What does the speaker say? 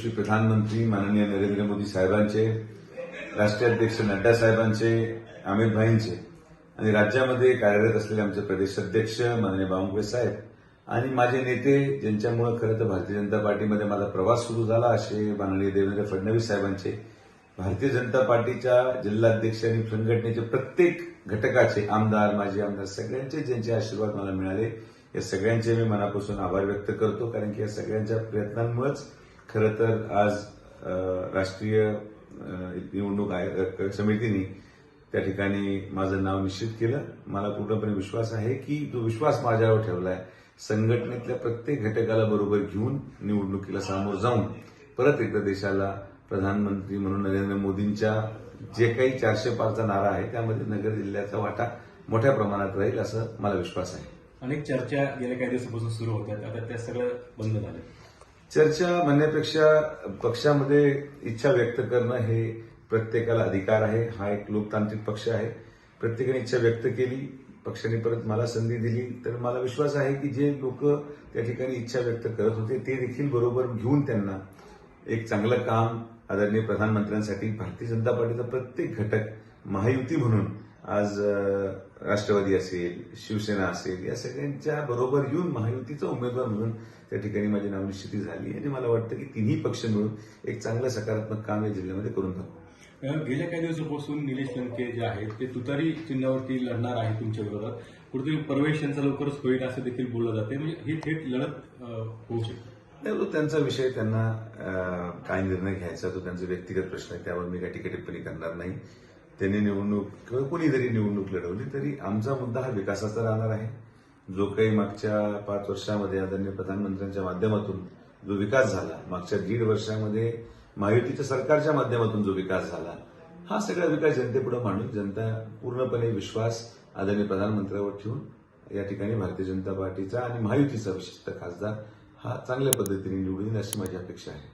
यशस्वी प्रधानमंत्री माननीय नरेंद्र मोदी साहेबांचे, राष्ट्रीय अध्यक्ष नड्डा साहेबांचे, अमित भाईंचे आणि राज्यामध्ये कार्यरत असलेले आमचे प्रदेशाध्यक्ष माननीय बावनकुळे साहेब आणि माझे नेते ज्यांच्यामुळे खरं तर भारतीय जनता पार्टीमध्ये माझा प्रवास सुरू झाला असे माननीय देवेंद्र फडणवीस साहेबांचे, भारतीय जनता पार्टीच्या जिल्हाध्यक्ष आणि संघटनेचे प्रत्येक घटकाचे आमदार, माजी आमदार सगळ्यांचे ज्यांचे आशीर्वाद मला मिळाले या सगळ्यांचे मी मनापासून आभार व्यक्त करतो. कारण की या सगळ्यांच्या प्रयत्नांमुळेच खरं तर आज राष्ट्रीय निवडणूक आयोग समितीने त्या ठिकाणी माझं नाव निश्चित केलं. मला पूर्णपणे विश्वास आहे की जो विश्वास माझ्यावर ठेवलाय संघटनेतल्या प्रत्येक घटकाला बरोबर घेऊन निवडणुकीला सामोरं जाऊन परत एकदा देशाला प्रधानमंत्री म्हणून नरेंद्र मोदींच्या जे काही 405चा नारा आहे त्यामध्ये नगर जिल्ह्याचा वाटा मोठ्या प्रमाणात राहील असं मला विश्वास आहे. अनेक चर्चा गेल्या काही दिवसापासून सुरू होत्या, आता त्या सगळं बंद झालं. चर्चा म्हणण्यापेक्षा पक्षामध्ये इच्छा व्यक्त करणं हे प्रत्येकाला अधिकार आहे. हा एक लोकतांत्रिक पक्ष आहे. प्रत्येकाने इच्छा व्यक्त केली, पक्षाने परत मला संधी दिली तर मला विश्वास आहे की जे लोक त्या ठिकाणी इच्छा व्यक्त करत होते ते देखील बरोबर घेऊन त्यांना एक चांगलं काम आदरणीय प्रधानमंत्र्यांसाठी भारतीय जनता पार्टीचा प्रत्येक घटक महायुती म्हणून आज राष्ट्रवादी असेल, शिवसेना असेल या सगळ्यांच्या बरोबर येऊन महायुतीचा उमेदवार म्हणून त्या ठिकाणी माझी नावनिश्चिती झाली आणि मला वाटतं की तिन्ही पक्ष मिळून एक चांगलं सकारात्मक काम या जिल्ह्यामध्ये करून दाखवू. गेल्या काही दिवसापासून निलेश लंके जे आहेत ते तुतारी चिन्हावरती लढणार आहे तुमच्या विरोधात. कुठेतरी प्रवेश यांचा लवकरच होईल असं देखील बोललं जाते. म्हणजे ही थेट लढत होऊ शकते. त्यांचा विषय, त्यांना काय निर्णय घ्यायचा तो त्यांचा व्यक्तिगत प्रश्न आहे. त्यावर मी काही टीका टिप्पणी करणार नाही. त्यांनी निवडणूक किंवा कोणी जरी निवडणूक लढवली तरी आमचा मुद्दा हा विकासाचा राहणार आहे. जो काही मागच्या 5 वर्षामध्ये आदरणीय प्रधानमंत्र्यांच्या माध्यमातून जो विकास झाला, मागच्या 1.5 वर्षामध्ये महायुतीच्या सरकारच्या माध्यमातून जो विकास झाला, हा सगळा विकास जनतेपुढे मांडून जनता पूर्णपणे विश्वास आदरणीय प्रधानमंत्र्यांवर ठेवून या ठिकाणी भारतीय जनता पार्टीचा आणि महायुतीचा विशिष्ट खासदार हा चांगल्या पद्धतीने निवडून येईल अशी माझी अपेक्षा आहे.